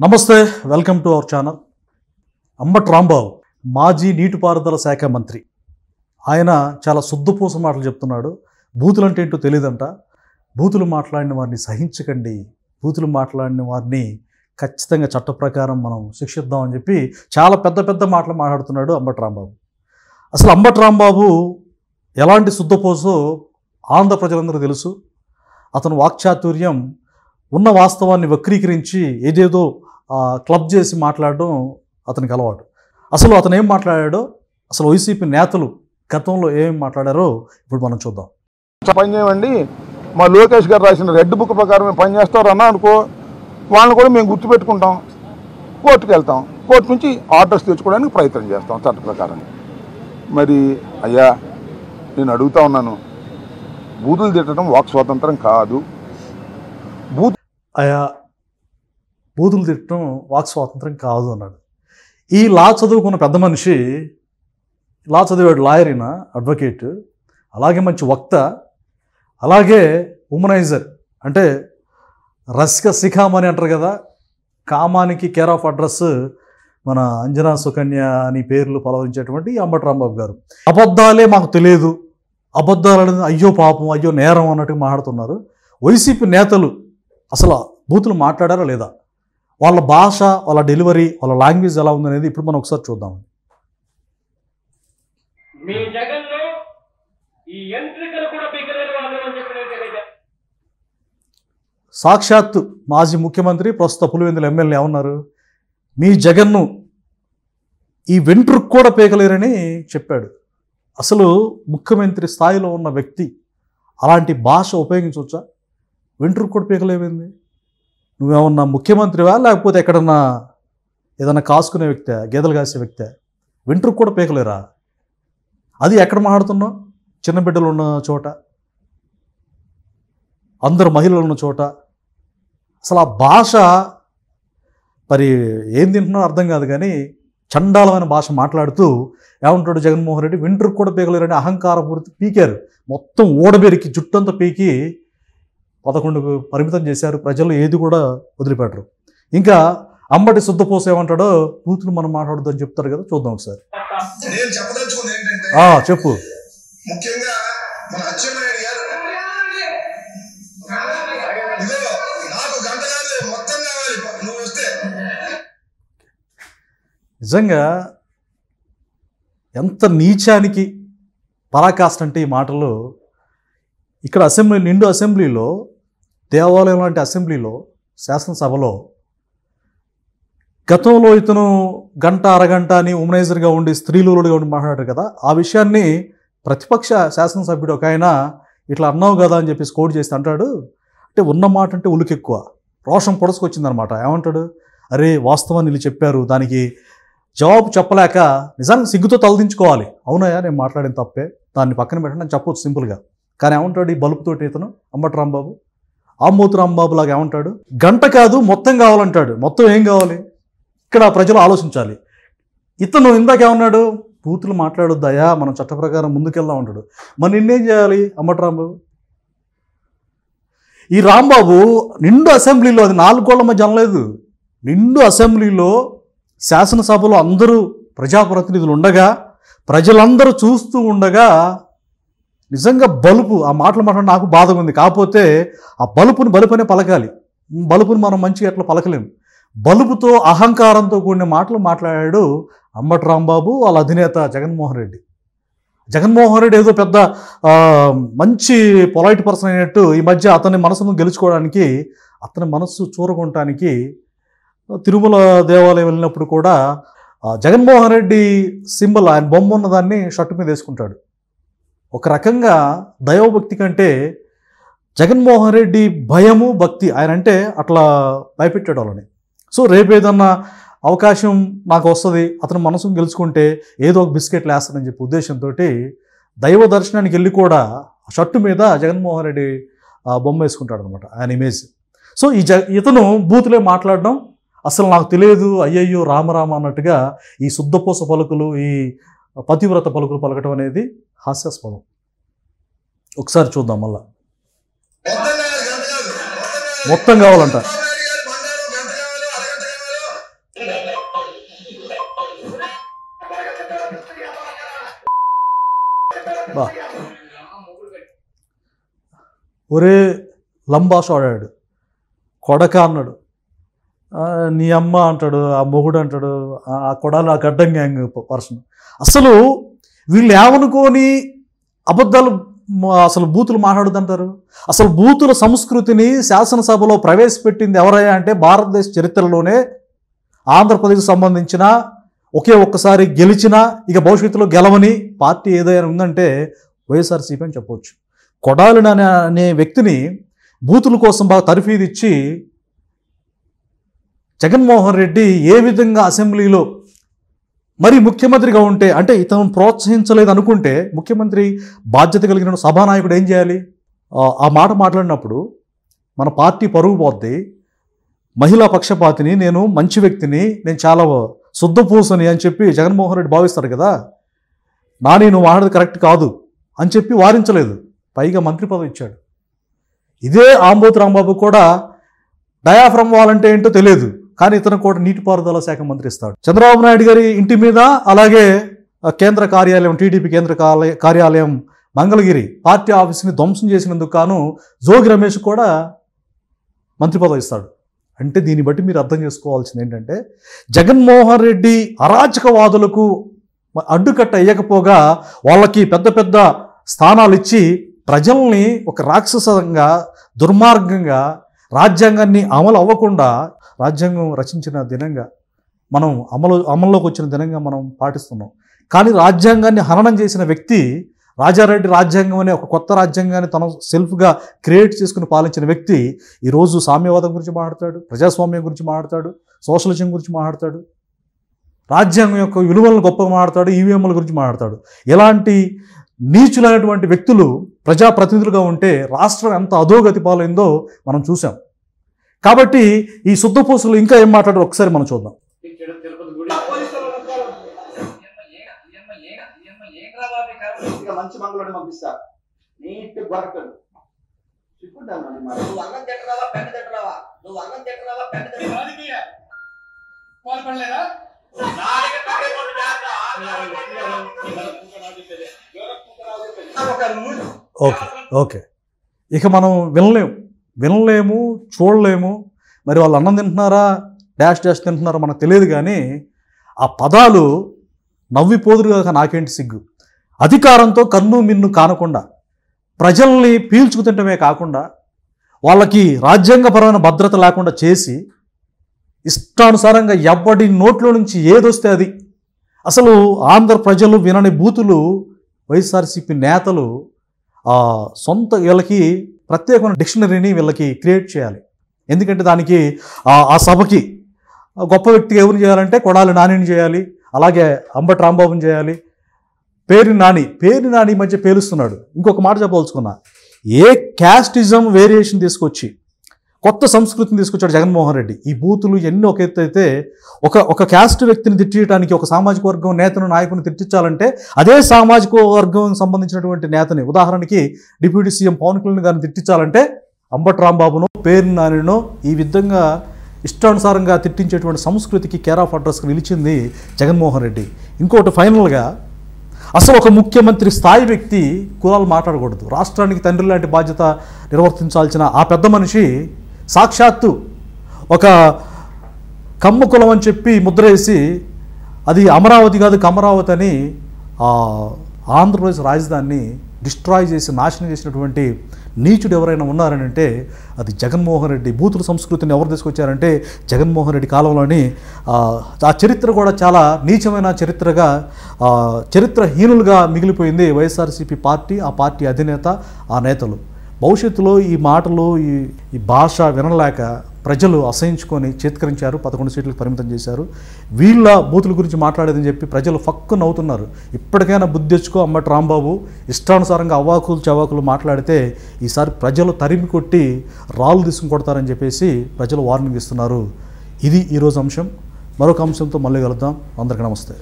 నమస్తే, welcome to our channel. Ambati Rambabu మాజీ నీటిపారుదల శాఖ మంత్రి. ఆయన చాలా శుద్ధపూస మాటలు చెప్తున్నాడు. బూతులు అంటే ఏంటో తెలియదంట. బూతులు మాట్లాడిన వారిని సహించకండి, బూతులు మాట్లాడిన వారిని ఖచ్చితంగా చట్ట ప్రకారం మనం శిక్షిద్దామని చెప్పి చాలా పెద్ద పెద్ద మాటలు మాట్లాడుతున్నాడు అంబటి రాంబాబు. అసలు అంబటి రాంబాబు ఎలాంటి శుద్ధపూసో ఆంధ్ర ప్రజలందరూ తెలుసు. అతను వాక్చాతుర్యం ఉన్న వాస్తవాన్ని వక్రీకరించి ఏదేదో క్లబ్ చేసి మాట్లాడడం అతనికి అలవాటు. అసలు అతను ఏం మాట్లాడాడో, అసలు వైసీపీ నేతలు గతంలో ఏం మాట్లాడారో ఇప్పుడు మనం చూద్దాం. పని చేయమండి, మా లోకేష్ గారు రాసిన రెడ్ బుక్ ప్రకారం మేము పని చేస్తారు అన్నా అనుకో, వాళ్ళని కూడా మేము గుర్తుపెట్టుకుంటాం, కోర్టుకు వెళ్తాం, కోర్టు నుంచి ఆర్డర్స్ తెచ్చుకోవడానికి ప్రయత్నం చేస్తాం చట్ట ప్రకారం. మరి అయ్యా నేను అడుగుతా ఉన్నాను, బూతులు తిట్టడం వాక్ స్వాతంత్రం కాదు. బూతులు తిట్టడం వాక్ స్వాతంత్రం కాదు అన్నాడు. ఈ లా చదువుకున్న పెద్ద మనిషి, లా చదివాడు, లాయర్ అయినా, అడ్వకేట్, అలాగే మంచి వక్త, అలాగే ఉమనైజర్ అంటే రసిక శిఖామణి అంటారు కదా, కామానికి కేర్ ఆఫ్ అడ్రస్ మన అంజనా సుకన్య అని పేర్లు పలవరించేటువంటి అంబటి రాంబాబు గారు. అబద్ధాలే మాకు తెలియదు, అబద్ధాలు అయ్యో పాపం, అయ్యో నేరం అన్నట్టుగా మాట్లాడుతున్నారు. వైసీపీ నేతలు అసలు బూతులు మాట్లాడారా లేదా, వాళ్ళ భాష, వాళ్ళ డెలివరీ, వాళ్ళ లాంగ్వేజ్ ఎలా ఉందనేది ఇప్పుడు మనం ఒకసారి చూద్దాం. సాక్షాత్తు మాజీ ముఖ్యమంత్రి ప్రస్తుత పులివెందుల ఎమ్మెల్యే ఏమన్నారు, మీ జగన్ను ఈ వెంట్రుకు కూడా పీకలేరని చెప్పాడు. అసలు ముఖ్యమంత్రి స్థాయిలో ఉన్న వ్యక్తి అలాంటి భాష ఉపయోగించవచ్చా? వెంట్రుకు కూడా పీకలేమైంది? నువ్వేమన్నా ముఖ్యమంత్రివా, లేకపోతే ఎక్కడన్నా ఏదన్నా కాసుకునే వ్యక్తి, గేదెలు కాసే వ్యక్తి? వెంట్రుకు కూడా పీకలేరా? అది ఎక్కడ మాట్లాడుతున్నావు? చిన్న బిడ్డలు ఉన్న చోట, అందరు మహిళలు ఉన్న చోట. అసలు ఆ భాష మరి ఏం తింటున్నారో అర్థం కాదు, కానీ చండాలమైన భాష మాట్లాడుతూ ఏమంటాడు జగన్మోహన్ రెడ్డి, వెంట్రుకు కూడా పీకలేరని అహంకారపూర్తి పీకారు. మొత్తం ఓడబెరికి జుట్టంతా పీకి 11కు పరిమితం చేశారు. ప్రజలు ఏది కూడా వదిలిపెట్టరు. ఇంకా అంబటి శుద్ధపూస ఏమంటాడో, బూతులు మనం మాట్లాడద్దు అని చెప్తారు కదా, చూద్దాం ఒకసారి. చెప్పు. ముఖ్యంగా మన అచ్చెన్నాయుడు గారు నాకు గంటగానే మొత్తం కావాలి నువ్వు వస్తే. నిజంగా ఎంత నీచానికి పరాకాష్ట అంటే ఈ మాటలు. ఇక్కడ అసెంబ్లీ, నిండు అసెంబ్లీలో, దేవాలయం లాంటి అసెంబ్లీలో, శాసనసభలో గతంలో ఇతను గంట అరగంట అని ఉమనైజర్గా ఉండి స్త్రీలుగా ఉండి మాట్లాడారు కదా, ఆ విషయాన్ని ప్రతిపక్ష శాసనసభ్యుడు ఒక ఆయన ఇట్లా అన్నావు కదా అని చెప్పేసి కోడ్ చేసి అంటాడు. అంటే ఉన్న మాట అంటే ఉలికెక్కువ, రోషం పొడసుకొచ్చిందనమాట. ఏమంటాడు, అరే వాస్తవాన్ని వీళ్ళు చెప్పారు, దానికి జవాబు చెప్పలేక నిజానికి సిగ్గుతో తలదించుకోవాలి. అవునయ్యా నేను మాట్లాడిన తప్పే, దాన్ని పక్కన పెట్టండి అని చెప్పొచ్చు సింపుల్గా. కానీ ఏమంటాడు ఈ బలుపుతోటి ఇతను అంబటి రాంబాబు, ఆంబోతు రాంబాబు లాగా ఏమంటాడు, గంట కాదు మొత్తం కావాలంటాడు. మొత్తం ఏం కావాలి ఇక్కడ ప్రజలు ఆలోచించాలి. ఇతను ఇందాకేమన్నాడు, బూతులు మాట్లాడొద్దయా, మనం చట్ట ప్రకారం ముందుకెళ్దాం అంటాడు. మరి నిన్నేం చేయాలి అంబటి రాంబాబు? ఈ రాంబాబు నిండు అసెంబ్లీలో, అది 4 గోళ్ల మధ్య అనలేదు, నిండు అసెంబ్లీలో శాసనసభలో అందరూ ప్రజాప్రతినిధులు ఉండగా, ప్రజలందరూ చూస్తూ ఉండగా నిజంగా బలుపు, ఆ మాటలు మాట్లాడి నాకు బాధగా ఉంది. కాకపోతే ఆ బలుపుని పలకాలి, బలుపుని మనం మంచిగా ఎట్లా పలకలేము. బలుపుతో అహంకారంతో కూడిన మాటలు మాట్లాడాడు అంబటి రాంబాబు, వాళ్ళ అధినేత జగన్మోహన్ రెడ్డి. జగన్మోహన్ రెడ్డి ఏదో పెద్ద మంచి పొలైట్ పర్సన్ అయినట్టు ఈ మధ్య అతని మనసును గెలుచుకోవడానికి, అతని మనస్సు చూరగొనటానికి తిరుమల దేవాలయం వెళ్ళినప్పుడు కూడా జగన్మోహన్ రెడ్డి సింబల్, ఆయన బొమ్మ ఉన్నదాన్ని షర్టు మీద వేసుకుంటాడు. ఒక రకంగా దైవభక్తి కంటే జగన్మోహన్ రెడ్డి భయము, భక్తి, ఆయన అంటే అట్లా భయపెట్టాడు వాళ్ళని. సో రేపు ఏదన్నా అవకాశం నాకు వస్తుంది, అతను మనసును గెలుచుకుంటే ఏదో ఒక బిస్కెట్లు వేస్తానని చెప్పి ఉద్దేశంతో దైవ దర్శనానికి వెళ్ళి కూడా షర్టు మీద జగన్మోహన్ రెడ్డి బొమ్మ వేసుకుంటాడు అనమాట, ఆయన ఇమేజ్. సో ఇతను బూతులే మాట్లాడడం, అసలు నాకు తెలియదు, అయ్యయ్యో రామరామ అన్నట్టుగా ఈ శుద్ధపూస పలుకులు, ఈ పతివ్రత పలుకులు పలకటం అనేది హాస్యాస్పదం. ఒకసారి చూద్దాం మళ్ళా. మొత్తం కావాలంట. బా ఒరే లంబాష ఆడాడు, కొడక అన్నాడు, నీ అమ్మ అంటాడు, ఆ మొగుడు అంటాడు, ఆ కొడాలి ఆ గడ్డం గ్యాంగ్ పర్సన్. అసలు వీళ్ళు ఏమనుకొని అబద్ధాలు అసలు బూతులు మాట్లాడుతుంటారు? అసలు బూతుల సంస్కృతిని శాసనసభలో ప్రవేశపెట్టింది ఎవరయ్యా అంటే భారతదేశ చరిత్రలోనే ఆంధ్రప్రదేశ్కి సంబంధించిన ఒక్కసారి గెలిచిన ఇక భవిష్యత్తులో గెలవని పార్టీ ఏదైనా ఉందంటే వైఎస్ఆర్సీపీ అని చెప్పవచ్చు. కొడాలిని అనే వ్యక్తిని బూతుల కోసం బాగా తర్ఫీదు ఇచ్చి జగన్మోహన్ రెడ్డి ఏ విధంగా అసెంబ్లీలో మరి ముఖ్యమంత్రిగా ఉంటే అంటే ఇతను ప్రోత్సహించలేదు అనుకుంటే ముఖ్యమంత్రి బాధ్యత కలిగిన సభానాయకుడు ఏం చేయాలి? ఆ మాట మాట్లాడినప్పుడు మన పార్టీ పరుగు పోద్ది, మహిళా పక్షపాతిని, నేను మంచి వ్యక్తిని, నేను చాలా శుద్ధపూసని అని చెప్పి జగన్మోహన్ రెడ్డి భావిస్తారు కదా. నాని నువ్వు మాట్లాడేది కరెక్ట్ కాదు అని చెప్పి వారించలేదు, పైగా మంత్రి పదవి ఇచ్చాడు. ఇదే ఆంబోతు రాంబాబు కూడా డయాఫ్రమ్ వాల్ అంటే ఏంటో తెలియదు, కానీ ఇతను కూడా నీటిపారుదల శాఖ మంత్రి ఇస్తాడు. చంద్రబాబు నాయుడు గారి ఇంటి మీద, అలాగే కేంద్ర కార్యాలయం టీడీపీ కేంద్ర కార్యాలయం మంగళగిరి పార్టీ ఆఫీస్ని ధ్వంసం చేసినందుకు గాను జోగి రమేష్ కూడా మంత్రి పదవి ఇస్తాడు. అంటే దీన్ని బట్టి మీరు అర్థం చేసుకోవాల్సింది ఏంటంటే జగన్మోహన్ రెడ్డి అరాచకవాదులకు అడ్డుకట్ట వేయకపోగా వాళ్ళకి పెద్ద పెద్ద స్థానాలు ఇచ్చి ప్రజల్ని ఒక రాక్షసంగా దుర్మార్గంగా రాజ్యాంగాన్ని అమలు అవ్వకుండా రాజ్యాంగం రచించిన దినంగా మనం అమల్లోకి వచ్చిన దినంగా మనం పాటిస్తున్నాం. కానీ రాజ్యాంగాన్ని హననం చేసిన వ్యక్తి రాజారెడ్డి రాజ్యాంగం అనే ఒక కొత్త రాజ్యాంగాన్ని తన సెల్ఫ్గా క్రియేట్ చేసుకుని పాలించిన వ్యక్తి ఈరోజు సామ్యవాదం గురించి మాట్లాడతాడు, ప్రజాస్వామ్యం గురించి మాట్లాడతాడు, సోషలిజం గురించి మాట్లాడతాడు, రాజ్యాంగం యొక్క విలువలను గొప్పగా మాట్లాడతాడు, ఈవీఎంల గురించి మాట్లాడతాడు. ఇలాంటి నీచులైనటువంటి వ్యక్తులు ప్రజాప్రతినిధులుగా ఉంటే రాష్ట్రం ఎంత అధోగతి పాలైందో మనం చూసాం. కాబట్టి ఈ శుద్ధపూసలు ఇంకా ఏం మాట్లాడారు ఒకసారి మనం చూద్దాం. మంచి మంగళని పంపిస్తా నీట్ బరకలు నువ్వు అన్నం తిట్టరావా పెంట తిట్టరావా, నువ్వు అన్నం తిట్టరావా పెంట తిట్టరావా. ఓకే ఓకే ఇక మనం వినలేము చూడలేము. మరి వాళ్ళు అన్నం తింటున్నారా డాష్ తింటున్నారా మనకు తెలియదు, కానీ ఆ పదాలు నవ్విపోదురుగా నాకేంటి సిగ్గు. అధికారంతో కన్ను మిన్ను కానకుండా ప్రజల్ని పీల్చుకుతింటమే కాకుండా వాళ్ళకి రాజ్యాంగపరమైన భద్రత లేకుండా చేసి ఇష్టానుసారంగా ఎవ్వడి నోట్లో నుంచి ఏదొస్తే అది. అసలు ఆంధ్ర ప్రజలు వినని బూతులు వైఎస్ఆర్సీపీ నేతలు సొంత వీళ్ళకి ప్రత్యేకమైన డిక్షనరీని వీళ్ళకి క్రియేట్ చేయాలి. ఎందుకంటే దానికి ఆ సభకి గొప్ప వ్యక్తిగా ఎవరిని చేయాలంటే కొడాలి నానిని చేయాలి, అలాగే అంబటి రాంబాబుని చేయాలి, పేరుని నాని మధ్య పేలుస్తున్నాడు. ఇంకొక మాట చెప్పదలుచుకున్నా, ఏ క్యాస్టిజం వేరియేషన్ తీసుకొచ్చి కొత్త సంస్కృతిని తీసుకొచ్చాడు జగన్మోహన్ రెడ్డి. ఈ బూతులు ఎన్ని ఒక ఎత్తు అయితే ఒక క్యాస్ట్ వ్యక్తిని తిట్టడానికి ఒక సామాజిక వర్గం నేతను నాయకుని తిట్టించాలంటే అదే సామాజిక వర్గం సంబంధించినటువంటి నేతని, ఉదాహరణకి డిప్యూటీ సీఎం పవన్ కళ్యాణ్ గారిని తిట్టించాలంటే అంబటి రాంబాబును పేరుని నానినో ఈ విధంగా ఇష్టానుసారంగా తిట్టించేటువంటి సంస్కృతికి కేర్ ఆఫ్ అడ్రస్కి నిలిచింది జగన్మోహన్ రెడ్డి. ఇంకోటి ఫైనల్గా అసలు ఒక ముఖ్యమంత్రి స్థాయి వ్యక్తి కులాలు మాట్లాడకూడదు. రాష్ట్రానికి తండ్రి లాంటి బాధ్యత నిర్వర్తించాల్సిన ఆ పెద్ద మనిషి సాక్షాత్తు ఒక కమ్మ కులం అని చెప్పి ముద్ర వేసి అది అమరావతి కాదు కమరావతి అని ఆంధ్రప్రదేశ్ రాజధానిని డిస్ట్రాయ్ చేసి నాశనం చేసినటువంటి నీచుడు ఎవరైనా ఉన్నారని అంటే అది జగన్మోహన్ రెడ్డి. బూతుల సంస్కృతిని ఎవరు తీసుకొచ్చారంటే జగన్మోహన్ రెడ్డి కాలంలోని ఆ చరిత్ర కూడా చాలా నీచమైన చరిత్రగా చరిత్రహీనులుగా మిగిలిపోయింది వైఎస్ఆర్సీపీ పార్టీ, ఆ పార్టీ అధినేత, ఆ నేతలు. భవిష్యత్తులో ఈ మాటలు ఈ భాష వినలేక ప్రజలు అసహించుకొని చేత్కరించారు, 11 సీట్లకు పరిమితం చేశారు. వీళ్ళ బూతుల గురించి మాట్లాడేదని చెప్పి ప్రజలు ఫక్కు నవ్వుతున్నారు. ఇప్పటికైనా బుద్ధి తెచ్చుకో అంబటి రాంబాబు. ఇష్టానుసారంగా అవాకులు చవాకులు మాట్లాడితే ఈసారి ప్రజలు తరిమి కొట్టి రాళ్ళు తీసుకుని కొడతారని చెప్పేసి ప్రజలు వార్నింగ్ ఇస్తున్నారు. ఇది ఈరోజు అంశం. మరొక అంశంతో మళ్ళీ కలుద్దాం. అందరికీ నమస్తే.